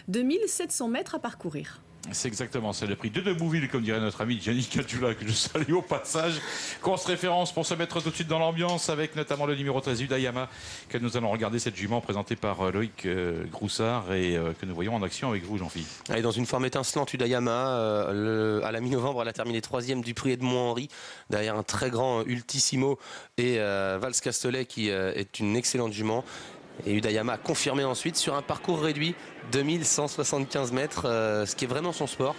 2700 mètres à parcourir. C'est exactement, c'est le prix de Debouville, comme dirait notre ami Gianni Catula, que je salue au passage. Course référence pour se mettre tout de suite dans l'ambiance, avec notamment le numéro 13 Udayama, que nous allons regarder, cette jument présentée par Loïc Groussard et que nous voyons en action avec vous, Jean-Philippe. Elle est dans une forme étincelante, Udayama. À la mi-novembre, elle a terminé 3e du prix Edmond-Henri, derrière un très grand Ultissimo et Vals Castellet, qui est une excellente jument. Et Udayama a confirmé ensuite sur un parcours réduit, 2175 mètres, ce qui est vraiment son sport.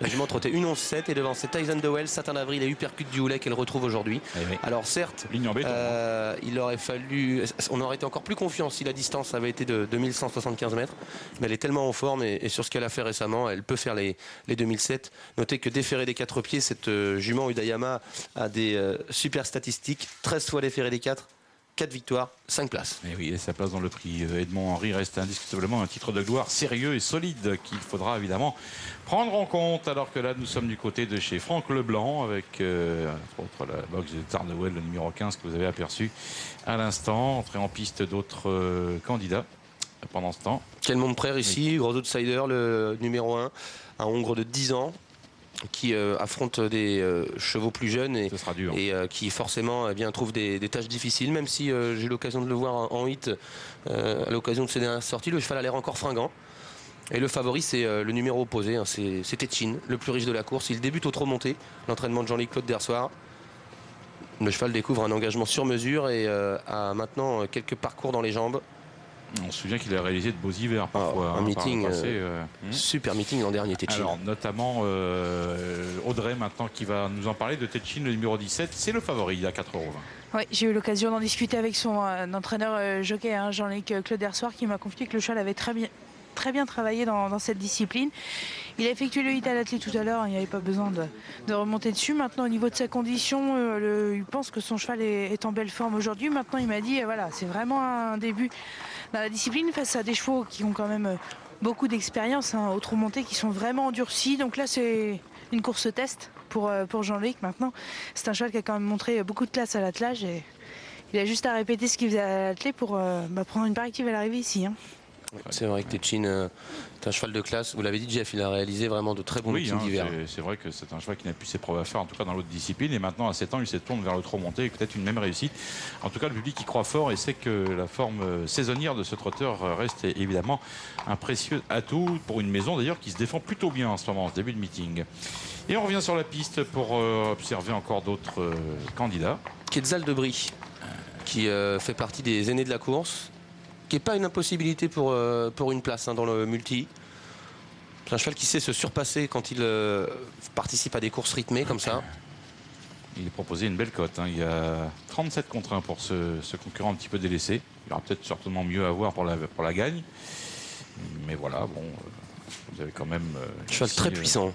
La jument trottait 1:11,7 et devant c'est Tyson Dewell, Satin d'Avril et Uppercut du Houlet qu'elle retrouve aujourd'hui. Oui. Alors certes, il aurait fallu, on aurait été encore plus confiant si la distance avait été de 2175 mètres, mais elle est tellement en forme et sur ce qu'elle a fait récemment, elle peut faire les 2007. Notez que déféré des 4 pieds, cette jument Udayama a des super statistiques, 13 fois déféré des 4. 4 victoires, 5 places. Et oui, et sa place dans le prix Edmond-Henri reste indiscutablement un titre de gloire sérieux et solide qu'il faudra évidemment prendre en compte, alors que là nous sommes du côté de chez Franck Leblanc avec entre autres la boxe de Tardewell, le numéro 15 que vous avez aperçu à l'instant, entrée en piste d'autres candidats pendant ce temps. Kelmont Prère ici, gros outsider, le numéro 1, un Hongre de 10 ans qui affronte des chevaux plus jeunes et qui forcément trouve des tâches difficiles, même si j'ai eu l'occasion de le voir en hit à l'occasion de ses dernières sorties. Le cheval a l'air encore fringant. Et le favori, c'est le numéro opposé, hein, c'est Tetchin, le plus riche de la course. Il débute au trot monté, l'entraînement de Jean-Luc Claude d'Ersoir. Le cheval découvre un engagement sur mesure et a maintenant quelques parcours dans les jambes. On se souvient qu'il a réalisé de beaux hivers parfois. Un meeting, super meeting l'an dernier, Tetchin. Alors notamment Audrey maintenant qui va nous en parler de Tetchin, le numéro 17. C'est le favori, il a 4,20 €. Oui, j'ai eu l'occasion d'en discuter avec son entraîneur jockey, Jean-Luc Claude d'Ersoir, qui m'a confié que le cheval avait très bien travaillé dans cette discipline. Il a effectué le hit à l'athlète tout à l'heure, il n'y avait pas besoin de remonter dessus. Maintenant, au niveau de sa condition, il pense que son cheval est en belle forme aujourd'hui. Maintenant, il m'a dit, voilà, c'est vraiment un début dans la discipline face à des chevaux qui ont quand même beaucoup d'expérience, au trot monté, qui sont vraiment endurcis. Donc là, c'est une course test pour Jean-Luc maintenant. C'est un cheval qui a quand même montré beaucoup de classe à l'attelage et il a juste à répéter ce qu'il faisait à l'attelé pour prendre une directive à l'arrivée ici. C'est vrai que Tetchin est un cheval de classe. Vous l'avez dit, Jeff, il a réalisé vraiment de très bons meetings d'hiver. C'est vrai que c'est un cheval qui n'a plus ses preuves à faire, en tout cas dans l'autre discipline. Et maintenant, à 7 ans, il se tourne vers le trot monté et peut-être une même réussite. En tout cas, le public y croit fort et sait que la forme saisonnière de ce trotteur reste évidemment un précieux atout pour une maison d'ailleurs qui se défend plutôt bien en ce moment, en ce début de meeting. Et on revient sur la piste pour observer encore d'autres candidats. Quetzal de Brie, qui fait partie des aînés de la course, qui n'est pas une impossibilité pour une place dans le multi. C'est un cheval qui sait se surpasser quand il participe à des courses rythmées comme ça. Il est proposé une belle cote. Il y a 37 contre 1 pour ce concurrent un petit peu délaissé. Il y aura peut-être certainement mieux à voir pour la gagne. Mais voilà, bon, vous avez quand même... cheval très puissant.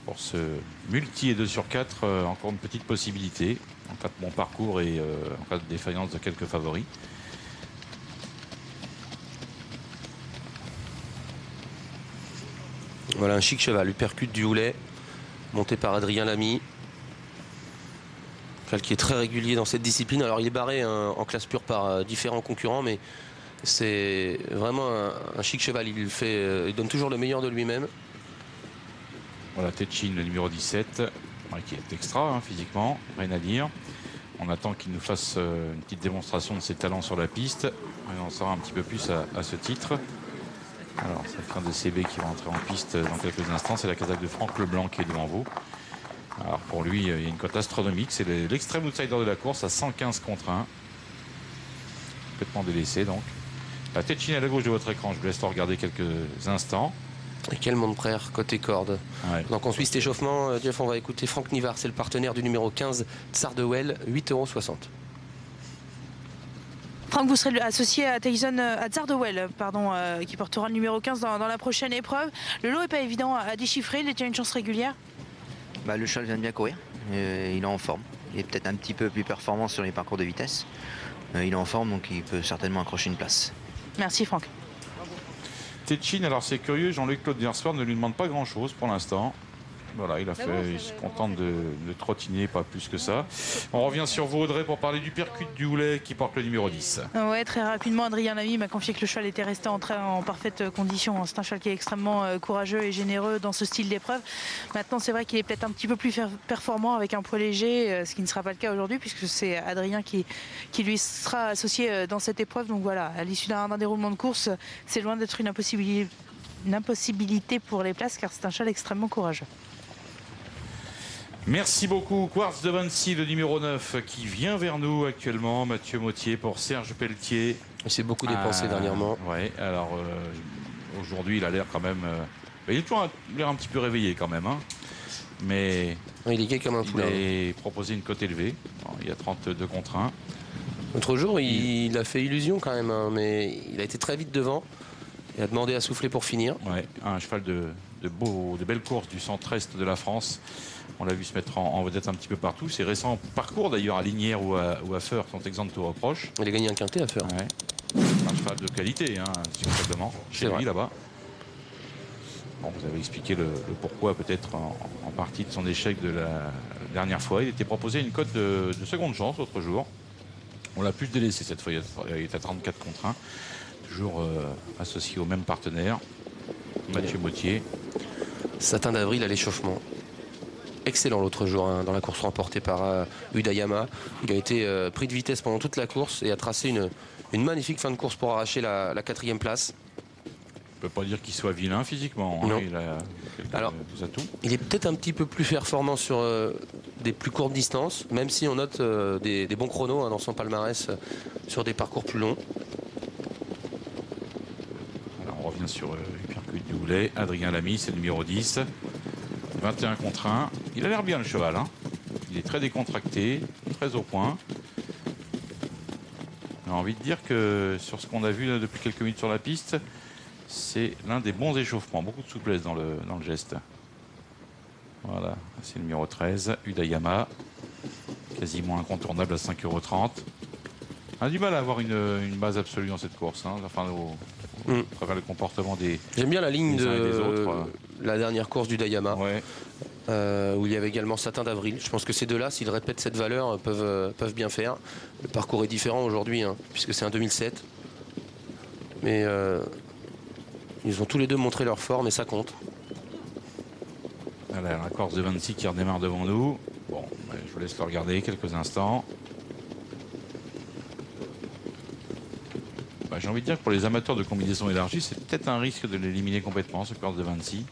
Pour ce multi et 2/4, encore une petite possibilité en cas de bon parcours et en cas de défaillance de quelques favoris. Voilà un chic cheval, Uppercut du Houlet, monté par Adrien Lamy. Cheval qui est très régulier dans cette discipline. Alors il est barré en classe pure par différents concurrents, mais c'est vraiment un chic cheval. Il donne toujours le meilleur de lui-même. Voilà Tetchin, le numéro 17, qui est extra physiquement, rien à dire. On attend qu'il nous fasse une petite démonstration de ses talents sur la piste. Et on en saura un petit peu plus à ce titre. Alors, c'est le train de CB qui va entrer en piste dans quelques instants. C'est la casaque de Franck Leblanc qui est devant vous. Alors, pour lui, il y a une cote astronomique. C'est l'extrême outsider de la course à 115 contre 1. Complètement délaissé, donc. La Tetchin à la gauche de votre écran. Je vous laisse le regarder quelques instants. Et quel monde frère, côté corde. Ouais. Donc, on suit cet échauffement. Jeff, on va écouter Franck Nivard. C'est le partenaire du numéro 15, Tsardewell, 8,60 €. Franck, vous serez associé à Tsardewell, qui portera le numéro 15 dans la prochaine épreuve. Le lot n'est pas évident à déchiffrer, il a déjà une chance régulière. Le cheval vient de bien courir, il est en forme. Il est peut-être un petit peu plus performant sur les parcours de vitesse. Il est en forme, donc il peut certainement accrocher une place. Merci Franck. Tetchin, alors c'est curieux, Jean-Luc Claude d'Ersoir ne lui demande pas grand-chose pour l'instant. Voilà, il se contente de trottiner, pas plus que ça. On revient sur vous, Audrey, pour parler du percute du Houlet qui porte le numéro 10. Ouais, très rapidement, Adrien Lamy m'a confié que le cheval était resté en parfaite condition. C'est un cheval qui est extrêmement courageux et généreux dans ce style d'épreuve. Maintenant, c'est vrai qu'il est peut-être un petit peu plus performant avec un poids léger, ce qui ne sera pas le cas aujourd'hui, puisque c'est Adrien qui lui sera associé dans cette épreuve. Donc voilà, à l'issue d'un déroulement de course, c'est loin d'être une impossibilité pour les places, car c'est un cheval extrêmement courageux. Merci beaucoup. Quartz de Vinci, le numéro 9, qui vient vers nous actuellement. Mathieu Mottier pour Serge Pelletier. Il s'est beaucoup dépensé dernièrement. Oui, alors aujourd'hui, il a l'air quand même... il est toujours l'air un petit peu réveillé quand même. Hein. Mais il est gai comme un poulain. Il a proposé une cote élevée. Alors, il y a 32 contre 1. L'autre jour, il a fait illusion quand même, hein, mais il a été très vite devant. Il a demandé à souffler pour finir. Ouais, un cheval de belles courses du centre-est de la France. On l'a vu se mettre en vedette un petit peu partout. Ses récents parcours d'ailleurs à Lignières ou à Feur sont exempts de tout reproche. Il a gagné un quintet à Feur. Ouais. Un cheval de qualité, hein, simplement, chez lui là-bas. Bon, vous avez expliqué le pourquoi peut-être en partie de son échec de la dernière fois. Il était proposé une cote de seconde chance l'autre jour. On l'a plus délaissé cette fois. Il est à 34 contre 1. Toujours associé au même partenaire, Mathieu Mottier. Satin d'avril à l'échauffement. Excellent l'autre jour, hein, dans la course remportée par Udayama. Il a été pris de vitesse pendant toute la course et a tracé une magnifique fin de course pour arracher la 4e place. On ne peut pas dire qu'il soit vilain physiquement. Hein. Il a quelques atouts. Il est peut-être un petit peu plus performant sur des plus courtes distances, même si on note des bons chronos, hein, dans son palmarès sur des parcours plus longs. Alors on revient sur Hypercute du Houlet. Adrien Lamy, c'est le numéro 10. 21 contre 1. Il a l'air bien le cheval. Hein. Il est très décontracté, très au point. J'ai envie de dire que sur ce qu'on a vu là, depuis quelques minutes sur la piste, c'est l'un des bons échauffements. Beaucoup de souplesse dans le geste. Voilà, c'est le numéro 13, Udayama. Quasiment incontournable à 5,30 €. On a du mal à avoir une base absolue dans cette course. Hein. Enfin, à travers le comportement des... J'aime bien la ligne des autres. La dernière course du Dayama, ouais. Où il y avait également Satin d'avril. Je pense que ces deux-là, s'ils répètent cette valeur, peuvent bien faire. Le parcours est différent aujourd'hui, hein, puisque c'est un 2007. Mais ils ont tous les deux montré leur forme et ça compte. Voilà, la course de Vinci qui redémarre devant nous. Bon, je vous laisse le regarder quelques instants. J'ai envie de dire que pour les amateurs de combinaisons élargies, c'est peut-être un risque de l'éliminer complètement, ce course de Vinci.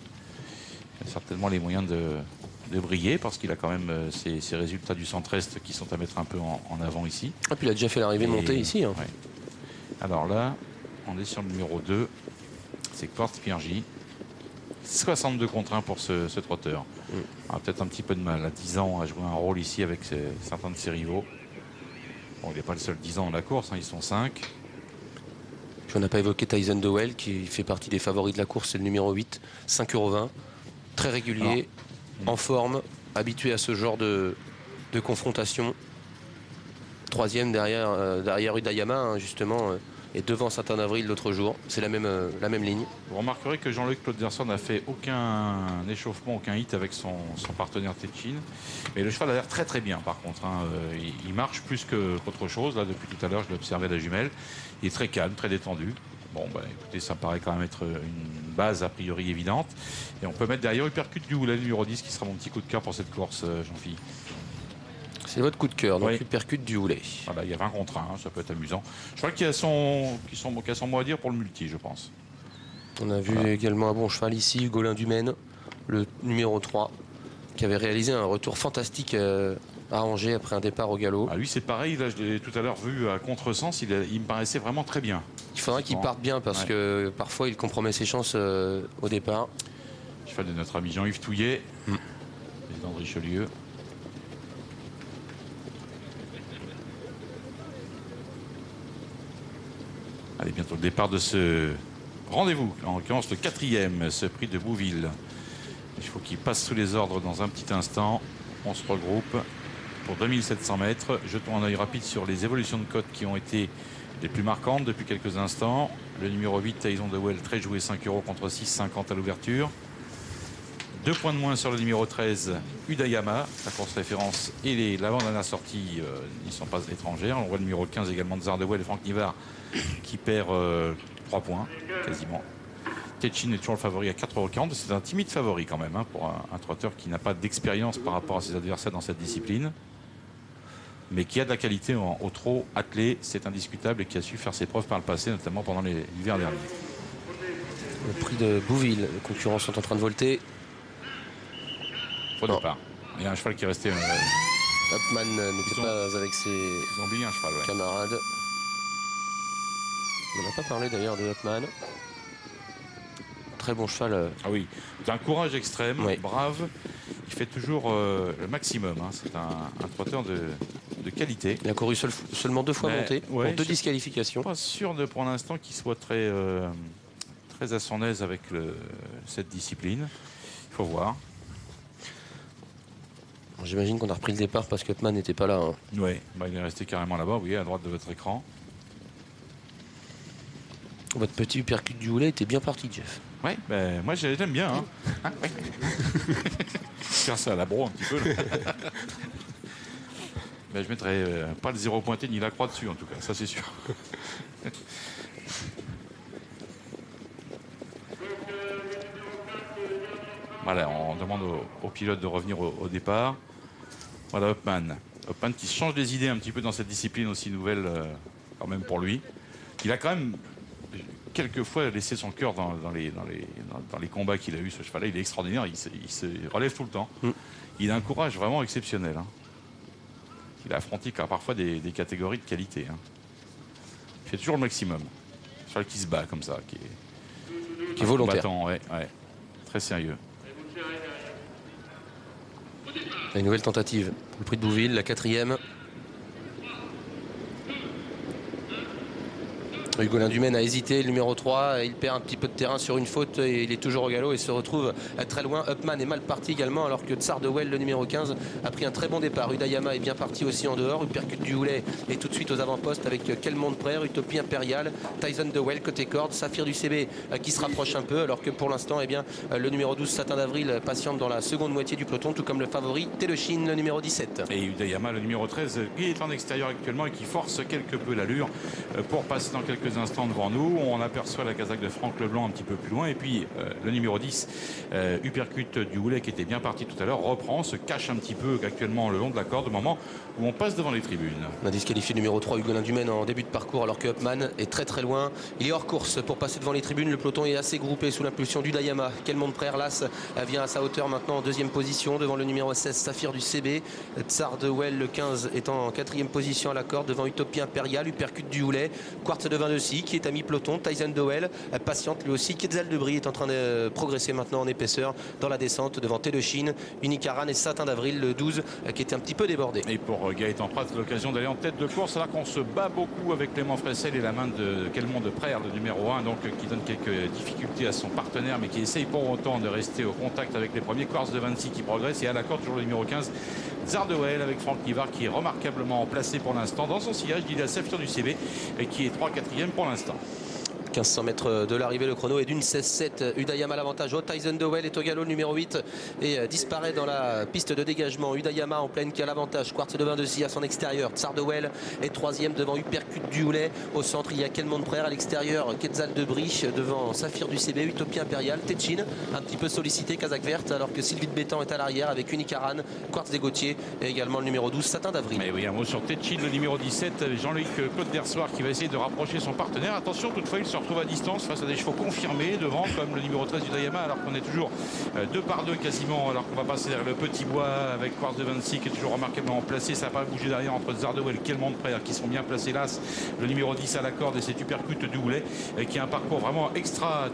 Il a certainement les moyens de briller parce qu'il a quand même ses résultats du centre-est qui sont à mettre un peu en avant ici. Et puis il a déjà fait l'arrivée montée ici. Hein. Ouais. Alors là, on est sur le numéro 2. C'est Quartz Piergy. 62 contre 1 pour ce trotteur. On a peut-être un petit peu de mal. À 10 ans, à jouer un rôle ici avec certains de ses rivaux. Bon, il n'est pas le seul 10 ans dans la course, hein, ils sont 5. Puis on n'a pas évoqué Tyson Dowell qui fait partie des favoris de la course, c'est le numéro 8, 5,20 €. Très régulier, en forme, habitué à ce genre de confrontation. 3e derrière Udayama, hein, justement, et devant Satin d'avril l'autre jour. C'est la même ligne. Vous remarquerez que Jean-Luc Claude-Derson n'a fait aucun échauffement, aucun hit avec son partenaire Tetchin. Mais le cheval a l'air très très bien par contre. Hein. Il marche plus qu'autre chose. Là, depuis tout à l'heure, je l'ai observé à la jumelle. Il est très calme, très détendu. Bon, écoutez, ça paraît quand même être une base a priori évidente. Et on peut mettre derrière Hypercute du Houlet, numéro 10, qui sera mon petit coup de cœur pour cette course, Jean-Philippe. C'est votre coup de cœur, donc Hypercute du Houlet. Voilà, il y a 20 contre 1, hein, ça peut être amusant. Je crois qu'il y a son mot à dire pour le multi, je pense. On a vu également un bon cheval ici, Gaulin du Maine, le numéro 3, qui avait réalisé un retour fantastique à Angers après un départ au galop. Lui, c'est pareil, là, je l'ai tout à l'heure vu à contresens, il me paraissait vraiment très bien. Il faudra qu'il parte bien parce que parfois il compromet ses chances au départ. Cheval de notre ami Jean-Yves Touillet, président de Richelieu. Allez, bientôt le départ de ce rendez-vous, en l'occurrence le 4e, ce prix de Bouville. Il faut qu'il passe sous les ordres dans un petit instant. On se regroupe pour 2700 mètres. Jetons un œil rapide sur les évolutions de cote qui ont été les plus marquantes depuis quelques instants. Le numéro 8, Tyson Dowell, très joué, 5 € contre 6,50 à l'ouverture. 2 points de moins sur le numéro 13, Udayama. La course référence et l'avant-dernière sortie n'y sont pas étrangères. On voit le numéro 15 également de Zardewell et Franck Nivard qui perd 3 points quasiment. Tetchin est toujours le favori à 4,40 €. C'est un timide favori quand même pour un trotteur qui n'a pas d'expérience par rapport à ses adversaires dans cette discipline, mais qui a de la qualité au trot attelé, c'est indiscutable, et qui a su faire ses preuves par le passé, notamment pendant l'hiver dernier. Le prix de Bouville, les concurrents sont en train de volter. Au départ. Il y a un cheval qui est resté. Upman n'était pas avec ses Ils ont oublié un cheval, camarades. On n'a pas parlé d'ailleurs de Upman. Très bon cheval. Ah oui, d'un courage extrême, brave. Il fait toujours le maximum. C'est un trotteur de qualité. Il a couru seulement 2 fois monté, pour 2 disqualifications. Pas sûr pour l'instant qu'il soit très à son aise avec cette discipline. Il faut voir. J'imagine qu'on a repris le départ parce que Upman n'était pas là. Oui, il est resté carrément là-bas, vous voyez, à droite de votre écran. Votre petit uppercut du Houlet était bien parti, Jeff. Oui, moi j'aime bien. Faire ça à la broie un petit peu. Je mettrai pas le 0 pointé ni la croix dessus, en tout cas, ça c'est sûr. Voilà, on demande au pilote de revenir au départ. Voilà Upman. Upman qui change les idées un petit peu dans cette discipline aussi nouvelle, quand même pour lui. Il a quand même quelquefois laissé son cœur dans les combats qu'il a eu, ce cheval-là. Il est extraordinaire, il se relève tout le temps. Il a un courage vraiment exceptionnel. Il a affronté parfois des catégories de qualité. Il fait toujours le maximum. Un cheval qui se bat comme ça, qui est volontaire. Très sérieux. Une nouvelle tentative pour le prix de Bouville, la 4e. Hugolin Dumaine a hésité, le numéro 3, il perd un petit peu de terrain sur une faute et il est toujours au galop et se retrouve très loin. Upman est mal parti également alors que Zardewell, le numéro 15, a pris un très bon départ. Udayama est bien parti aussi en dehors. Uppercut du Houlet est tout de suite aux avant-postes avec Kelmont Prère, Utopie Impériale, Tyson Dewell côté corde, Saphir du CB qui se rapproche un peu alors que pour l'instant le numéro 12 Satin d'Avril patiente dans la seconde moitié du peloton, tout comme le favori Téléchine, le numéro 17. Et Udayama, le numéro 13, qui est en extérieur actuellement et qui force quelque peu l'allure pour passer dans quelques instants devant nous. On aperçoit la casaque de Franck Leblanc un petit peu plus loin et puis le numéro 10 Uppercut du Houlet qui était bien parti tout à l'heure reprend, se cache un petit peu actuellement le long de la corde au moment où on passe devant les tribunes. On a disqualifié le numéro 3 Hugolin Dumaine en début de parcours alors que Upman est très loin. Il est hors course pour passer devant les tribunes. Le peloton est assez groupé sous l'impulsion d'Udayama. Kelmont Prère Las vient à sa hauteur maintenant en 2e position devant le numéro 16 Saphir du CB. Zardewell le 15 est en 4e position à la corde devant Utopie Impériale. Uppercut du Houlet, Quartz de Vindecy qui est à mi-peloton. Tyson Dewell patiente lui aussi. Quetzal de Brie est en train de progresser maintenant en épaisseur dans la descente devant Téléchine, Unicaran et Satin d'Avril, le 12 qui était un petit peu débordé. Et pour Gaëtan Prat, l'occasion d'aller en tête de course alors qu'on se bat beaucoup avec Clément Fressel et la main de Kelmont de Prère, le numéro 1, donc qui donne quelques difficultés à son partenaire mais qui essaye pour autant de rester au contact avec les premiers. Quartz de Vindecy qui progresse et à la corde toujours le numéro 15 Zardewell avec Franck Nivard qui est remarquablement placé pour l'instant dans son sillage. Il y a Saphir du CB qui est 3/4e pour l'instant. 1500 mètres de l'arrivée, le chrono est d'une 16-7. Udayama l'avantage. Tyson Dewell est au galop, le numéro 8, et disparaît dans la piste de dégagement. Udayama en pleine qui a l'avantage. Quartz de Vindecy à son extérieur. Zardewell est 3e devant Uppercut du Houlet. Au centre, il y a Kelmont Prère. À l'extérieur, Quetzal de Brie devant Saphir du CB, Utopie Impériale, Téléchine un petit peu sollicité, casaque verte, alors que Sylvie de Bétan est à l'arrière avec Unicaran, Quartz des Gauthier et également le numéro 12, Satin d'Avril. Mais oui, un mot sur Téléchine, le numéro 17, Jean-Luc Côte d'Ersoir qui va essayer de rapprocher son partenaire. Attention, toutefois, il se retrouve à distance face à des chevaux confirmés devant, comme le numéro 13 Udayama, alors qu'on est toujours 2 par 2 quasiment, alors qu'on va passer vers le petit bois avec Quartz de Vindecy qui est toujours remarquablement placé. Ça n'a pas bougé derrière entre Zardewell et Kelmont Prère qui sont bien placés là. Le numéro 10 à la corde et cet Uppercut du Houlet qui a un parcours vraiment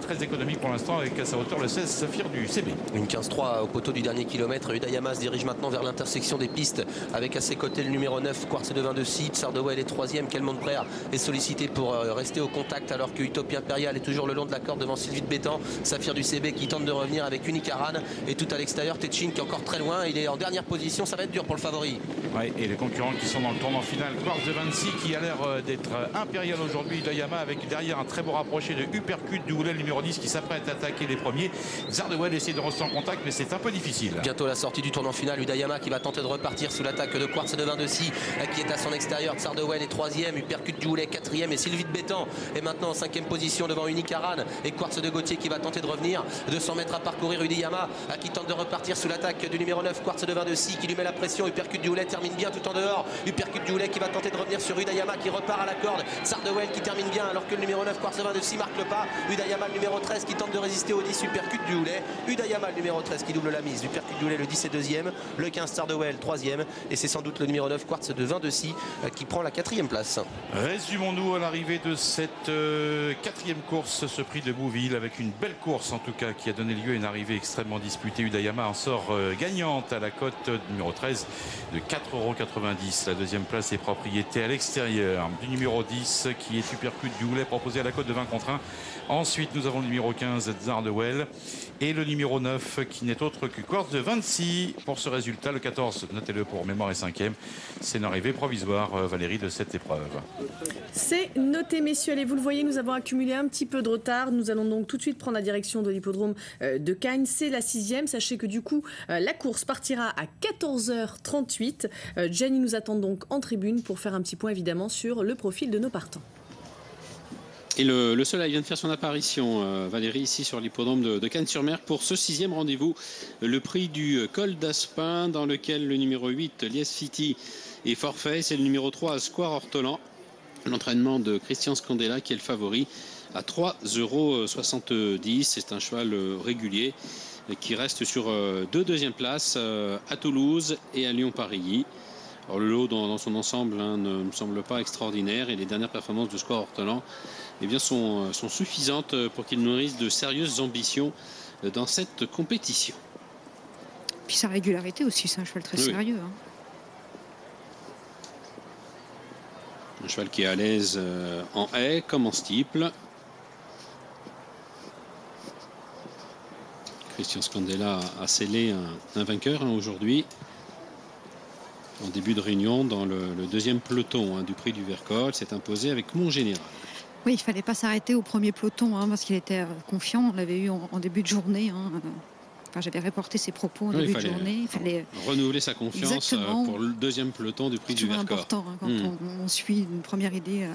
très économique pour l'instant avec à sa hauteur le 16 Saphir du CB. Une 15-3 au poteau du dernier kilomètre. Udayama se dirige maintenant vers l'intersection des pistes avec à ses côtés le numéro 9 Quartz de Vindecy. Zardewell est 3e. Kelmont Prère est sollicité pour rester au contact alors que Utopie Impériale est toujours le long de la corde devant Sylvie de Bétan. Saphir du CB qui tente de revenir avec Unicaran et tout à l'extérieur Téléchine qui est encore très loin. Il est en dernière position. Ça va être dur pour le favori. Ouais, et les concurrents qui sont dans le tournant final, Quartz de Vinci qui a l'air d'être impérial aujourd'hui, Udayama avec derrière un très beau rapproché de Uppercut du Houlet, le numéro 10 qui s'apprête à attaquer les premiers. Zardewell essaie de rester en contact mais c'est un peu difficile. Bientôt la sortie du tournant final, Udayama qui va tenter de repartir sous l'attaque de Quartz de Vinci qui est à son extérieur. Zardewell est 3e, Uppercut du Houlet 4e et Sylvie de Bétan est maintenant en 5e position devant Unicaran et Quartz de Gauthier qui va tenter de revenir. 200 mètres à parcourir, Udayama qui tente de repartir sous l'attaque du numéro 9 Quartz de Vinci qui lui met la pression. Uppercut du Houlet termine bien tout en dehors. Uppercut du Houlet qui va tenter de revenir sur Udayama qui repart à la corde. Zardewell qui termine bien alors que le numéro 9 Quartz de Vinci marque le pas. Udayama le numéro 13 qui tente de résister au 10. Uppercut du Houlet. Udayama le numéro 13 qui double la mise. Uppercut du Houlet le 10 est 2e. Le 15 Zardewell 3e. Et c'est sans doute le numéro 9 Quartz de Vinci qui prend la 4e place. Résumons-nous à l'arrivée de cette 4e course, ce prix de Bouville avec une belle course en tout cas qui a donné lieu à une arrivée extrêmement disputée. Udayama en sort gagnante à la cote numéro 13 de 4,90 €. La deuxième place est propriété à l'extérieur du numéro 10 qui est Uppercut du Houlet proposé à la cote de 20 contre 1. Ensuite nous avons le numéro 15 Zardewell et le numéro 9 qui n'est autre que Quartz de Vinci. Pour ce résultat, le 14, notez-le pour mémoire, est 5e. C'est une arrivée provisoire, Valérie, de cette épreuve. C'est noté, messieurs. Allez, vous le voyez, nous avons accumulé un petit peu de retard. Nous allons donc tout de suite prendre la direction de l'hippodrome de Cagnes. C'est la 6e. Sachez que du coup, la course partira à 14h38. Jenny nous attend donc en tribune pour faire un petit point évidemment sur le profil de nos partants. Et le soleil vient de faire son apparition, Valérie, ici sur l'hippodrome de Cagnes-sur-Mer pour ce 6e rendez-vous. Le prix du col d'Aspin dans lequel le numéro 8, Lies City, est forfait. C'est le numéro 3, Square Ortolan. L'entraînement de Christian Scandella qui est le favori à 3,70 €. C'est un cheval régulier qui reste sur 2 deuxièmes places à Toulouse et à Lyon-Paris. Alors le lot dans son ensemble ne me semble pas extraordinaire et les dernières performances de Square Ortolan sont suffisantes pour qu'il nourrisse de sérieuses ambitions dans cette compétition. Puis sa régularité aussi, c'est un cheval très sérieux. Hein. Un cheval qui est à l'aise en haie comme en steeple. Christian Scandella a scellé un vainqueur aujourd'hui. En début de réunion, dans le deuxième peloton du prix du Vercol, s'est imposé avec Montgénéral. Oui, il ne fallait pas s'arrêter au premier peloton parce qu'il était confiant. On l'avait eu en début de journée. Enfin, j'avais reporté ses propos en début de journée. Il fallait renouveler sa confiance pour le deuxième peloton du prix du Vercors. C'est important quand on suit une première idée,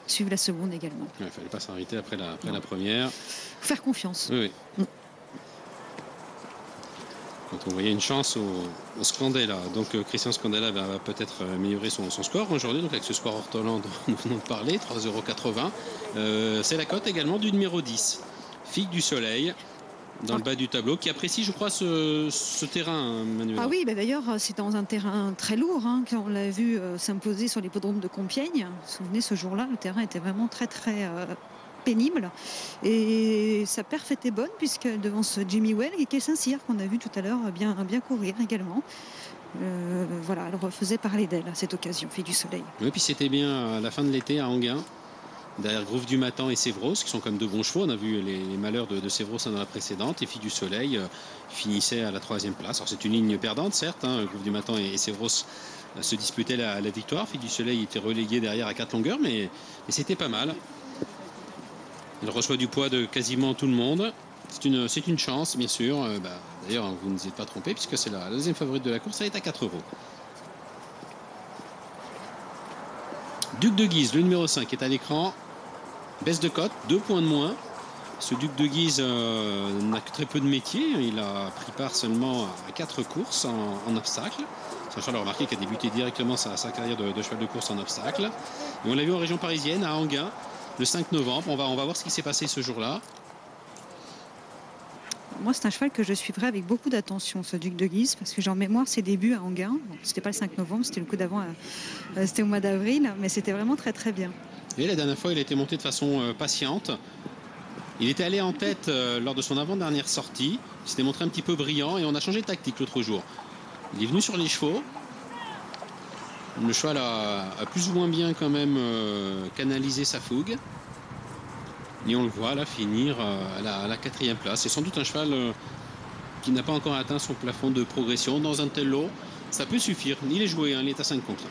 suivre la seconde également. Il ne fallait pas s'arrêter après la première. Faire confiance. Oui. Quand on voyait une chance au Scandella. Donc Christian Scandella va peut-être améliorer son score aujourd'hui. Donc avec ce Square Ortolan dont nous venons de parler, 3,80 €. C'est la cote également du numéro 10, Fille du Soleil. Dans le bas du tableau, qui apprécie, je crois, ce terrain, Manuel. Ah oui, d'ailleurs, c'est dans un terrain très lourd. Quand on l'a vu s'imposer sur l'hippodrome de Compiègne, vous vous souvenez, ce jour-là, le terrain était vraiment très, très pénible. Et sa perf était bonne, puisque devant ce Jimmy Well et Saint-Cyr, qu'on a vu tout à l'heure bien courir également. Voilà, elle refaisait parler d'elle à cette occasion, Fille du Soleil. Oui, puis c'était bien à la fin de l'été à Anguin. Derrière Groove du Matin et Sévros, qui sont comme deux bons chevaux. On a vu les malheurs de Sévros dans la précédente. Et Fille du Soleil finissait à la 3e place. Alors c'est une ligne perdante, certes. Groove du Matin et Sévros se disputaient la victoire. Fille du Soleil était relégué derrière à 4 longueurs, mais c'était pas mal. Il reçoit du poids de quasiment tout le monde. C'est une chance, bien sûr. D'ailleurs, vous ne vous êtes pas trompé, puisque c'est la deuxième favorite de la course. Elle est à 4 €. Duc de Guise, le numéro 5, est à l'écran. Baisse de cote, 2 points de moins. Ce Duc de Guise n'a que très peu de métier. Il a pris part seulement à 4 courses en obstacle. C'est un cheval, remarqué, qui a débuté directement sa carrière de cheval de course en obstacle. Et on l'a vu en région parisienne, à Anguin, le 5 novembre. On va voir ce qui s'est passé ce jour-là. Moi, c'est un cheval que je suivrai avec beaucoup d'attention, ce Duc de Guise, parce que j'ai en mémoire ses débuts à Anguin. Bon, c'était pas le 5 novembre, c'était le coup d'avant, c'était au mois d'avril, mais c'était vraiment très très bien. Et la dernière fois, il a été monté de façon patiente. Il était allé en tête lors de son avant-dernière sortie. Il s'était montré un petit peu brillant et on a changé de tactique l'autre jour. Il est venu sur les chevaux. Le cheval a plus ou moins bien quand même canalisé sa fougue. Et on le voit là finir à la 4e place. C'est sans doute un cheval qui n'a pas encore atteint son plafond de progression dans un tel lot. Ça peut suffire. Il est joué, hein, il est à 5 contre 1.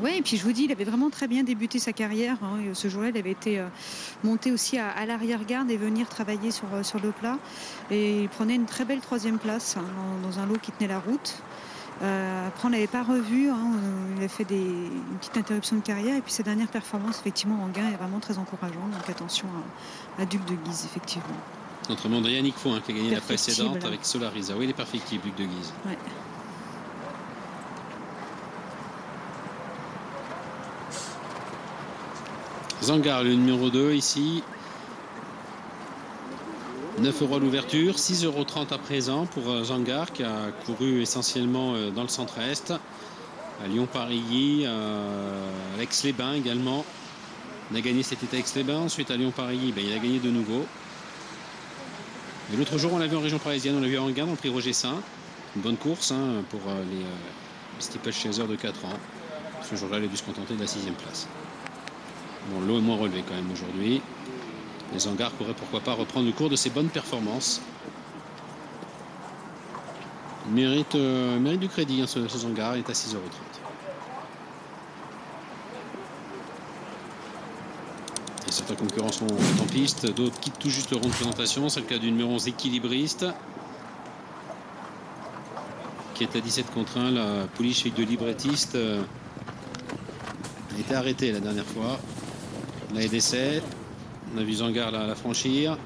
Oui, et puis je vous dis, il avait vraiment très bien débuté sa carrière. Hein. Ce jour-là, il avait été monté aussi à l'arrière-garde et venir travailler sur le plat. Et il prenait une très belle 3e place hein, dans un lot qui tenait la route. Après, on ne l'avait pas revu. Hein. Il a fait une petite interruption de carrière. Et puis sa dernière performance, effectivement, en gain est vraiment très encourageante. Donc attention à Duc de Guise, effectivement. Notre monde de Yannick Faux, hein, qui a gagné la précédente avec Solarisa. Oui, il est perfectible, Duc de Guise. Ouais. Zangar, le numéro 2 ici. 9 € à l'ouverture, 6,30 € à présent pour Zangar qui a couru essentiellement dans le centre-est. À Lyon-Parilly, à Aix-les-Bains également. On a gagné cet été à Aix-les-Bains. Ensuite à Lyon-Parilly, il a gagné de nouveau. Et l'autre jour, on l'a vu en région parisienne, on l'a vu à Enghien dans le prix Roger Saint. Une bonne course hein, pour les steeplechasers de 4 ans. Ce jour-là, il a dû se contenter de la 6e place. Bon, l'eau est moins relevée quand même aujourd'hui. Les Zangar pourraient pourquoi pas reprendre le cours de ses bonnes performances. Il mérite du crédit, hein, ce Zangar, il est à 6,30 €. Et certains concurrents sont en piste, d'autres quittent tout juste le rond de présentation. C'est le cas du numéro 11 équilibriste, qui est à 17 contre 1. La pouliche de librettiste a été arrêtée la dernière fois. Là, il d'essai. On a vu Zangar la franchir.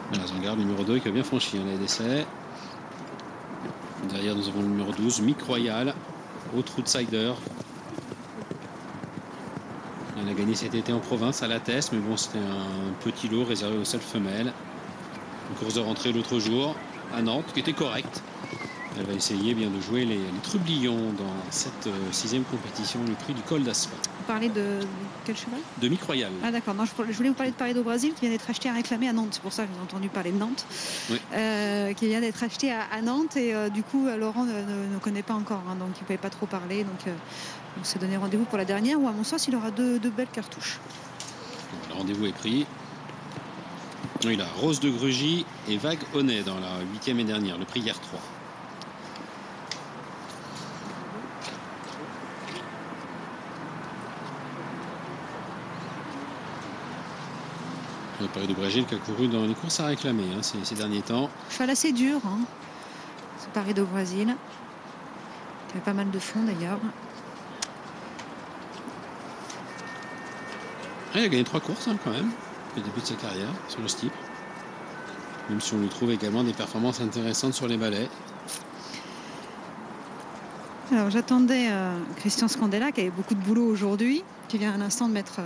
Voilà, Zangar, numéro 2, qui a bien franchi la d'essai. Derrière, nous avons le numéro 12, Mick Royal, autre outsider. Il a gagné cet été en province à La Teste, mais bon, c'était un petit lot réservé aux seules femelles. Une course de rentrée l'autre jour à Nantes, qui était correcte. Elle va essayer bien de jouer les trublions dans cette 6e compétition, le prix du Col d'Aspin. Vous parlez de quel cheval? De Mick Royal. Ah d'accord, non, je voulais vous parler de Paris au Brésil qui vient d'être acheté à réclamer à Nantes. C'est pour ça que j'ai entendu parler de Nantes. Oui. Qui vient d'être acheté à Nantes et du coup Laurent ne connaît pas encore, hein, donc il ne pouvait pas trop parler. Donc on s'est donné rendez-vous pour la dernière où à mon sens il aura deux belles cartouches. Le rendez-vous est pris. Il a Rose de Grugy et Vague Honnet dans la 8e et dernière, le prix hier 3. Le Paris de Brésil qui a couru dans les courses à réclamer hein, ces derniers temps. Cheval assez dur, hein, ce Paris de Brésil. Il y avait pas mal de fonds d'ailleurs. Il a gagné 3 courses hein, quand même, au début de sa carrière sur le steeple. Même si on lui trouve également des performances intéressantes sur les balais. Alors j'attendais Christian Scandella qui avait beaucoup de boulot aujourd'hui, qui vient à l'instant de mettre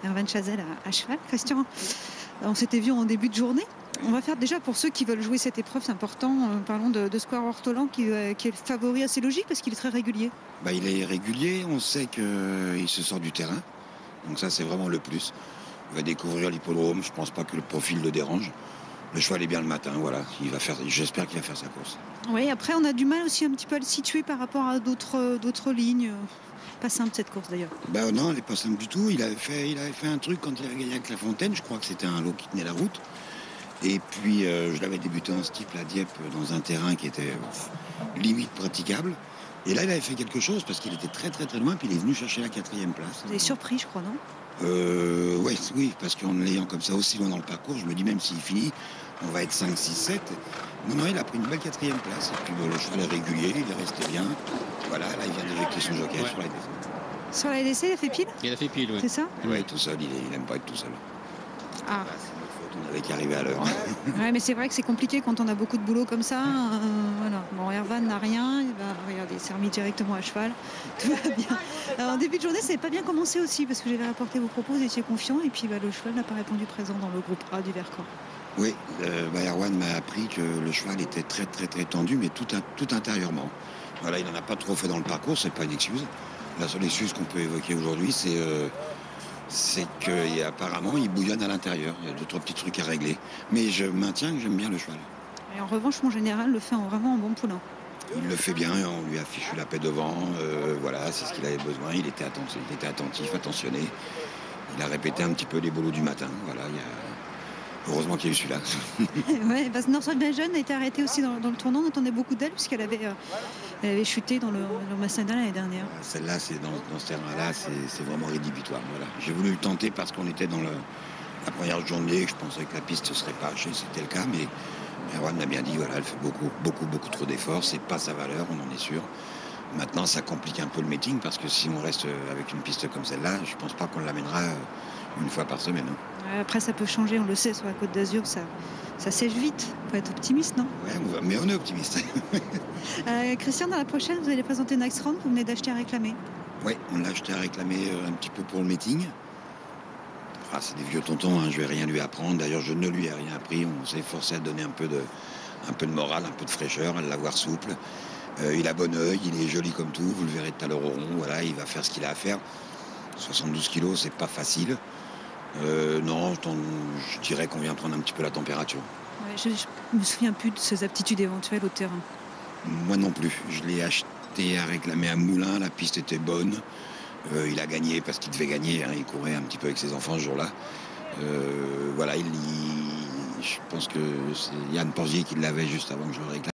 Erwan Chazelle à cheval. Christian, on s'était vu en début de journée. On va faire déjà pour ceux qui veulent jouer cette épreuve, c'est important. Parlons de Square Ortolan qui est le favori assez logique parce qu'il est très régulier. Il est régulier, on sait qu'il se sort du terrain. Donc ça c'est vraiment le plus. Il va découvrir l'hippodrome, je ne pense pas que le profil le dérange. Le cheval est bien le matin, voilà. J'espère qu'il va faire sa course. Oui, après on a du mal aussi un petit peu à le situer par rapport à d'autres lignes. Pas simple cette course d'ailleurs. Non, elle n'est pas simple du tout. Il avait fait un truc quand il avait gagné avec La Fontaine. Je crois que c'était un lot qui tenait la route. Et puis je l'avais débuté en steeple à Dieppe dans un terrain qui était limite praticable. Et là il avait fait quelque chose parce qu'il était très très très loin. Puis il est venu chercher la 4e place. Vous avez surpris je crois, non? Oui, parce qu'en l'ayant comme ça aussi loin dans le parcours, je me dis même s'il finit, on va être 5, 6, 7. Non, il a pris une belle 4e place. Et puis le cheval est régulier, il est resté bien. Voilà, là il vient d'éjecter son jockey sur la LDC. Sur la LDC, il a fait pile? Il a fait pile, oui. C'est ça? Oui, tout seul, il n'aime pas être tout seul. Ah. C'est notre faute, on avait qu'à arriver à l'heure. Ouais, mais c'est vrai que c'est compliqué quand on a beaucoup de boulot comme ça. Voilà. Bon, Erwan n'a rien. Regardez, il s'est remis directement à cheval. Tout va bien. Alors, en début de journée, ça n'avait pas bien commencé aussi parce que j'avais apporté vos propos, vous étiez confiant. Et puis le cheval n'a pas répondu présent dans le groupe A du Vercors. Oui, Erwan m'a appris que le cheval était très très très tendu, mais tout intérieurement. Voilà, il n'en a pas trop fait dans le parcours, c'est pas une excuse. La seule excuse qu'on peut évoquer aujourd'hui, c'est qu'apparemment il bouillonne à l'intérieur. Il y a 2-3 petits trucs à régler. Mais je maintiens que j'aime bien le cheval. Et en revanche, mon général le fait vraiment en bon poulain. Il le fait bien, on lui a fichu la paix devant. Voilà, c'est ce qu'il avait besoin. Il était attentif, attentionné. Il a répété un petit peu les bolos du matin. Voilà, heureusement qu'il y a eu celui-là. Ouais, parce que Northwood Benjamin a été arrêtée aussi dans le tournant. On attendait beaucoup d'elle puisqu'elle avait chuté dans le Masséna l'année dernière. Celle-là, dans ce terrain-là, c'est vraiment rédhibitoire. Voilà. J'ai voulu le tenter parce qu'on était dans la première journée. Je pensais que la piste ne serait pas hachée, c'était le cas, mais Erwan m'a bien dit, voilà, elle fait beaucoup trop d'efforts. C'est pas sa valeur, on en est sûr. Maintenant, ça complique un peu le meeting parce que si on reste avec une piste comme celle-là, je pense pas qu'on l'amènera une fois par semaine. Hein. Après, ça peut changer, on le sait, sur la Côte d'Azur, ça sèche vite. Il faut être optimiste, non? Ouais, mais on est optimiste. Christian, dans la prochaine, vous allez présenter Naxtron, vous venez d'acheter à réclamer. Oui, on l'a acheté à réclamer un petit peu pour le meeting. Enfin, c'est des vieux tontons, hein, je vais rien lui apprendre. D'ailleurs, je ne lui ai rien appris. On s'est forcé à donner un peu de morale, un peu de fraîcheur, à l'avoir souple. Il a bon œil, il est joli comme tout, vous le verrez tout à l'heure au rond, voilà, il va faire ce qu'il a à faire. 72 kilos, c'est pas facile. Non, je dirais qu'on vient prendre un petit peu la température. Ouais, je me souviens plus de ses aptitudes éventuelles au terrain. Moi non plus, je l'ai acheté à réclamer à Moulins, la piste était bonne. Il a gagné parce qu'il devait gagner, hein, il courait un petit peu avec ses enfants ce jour-là. Voilà, je pense que c'est Yann Porgier qui l'avait juste avant que je le réclame.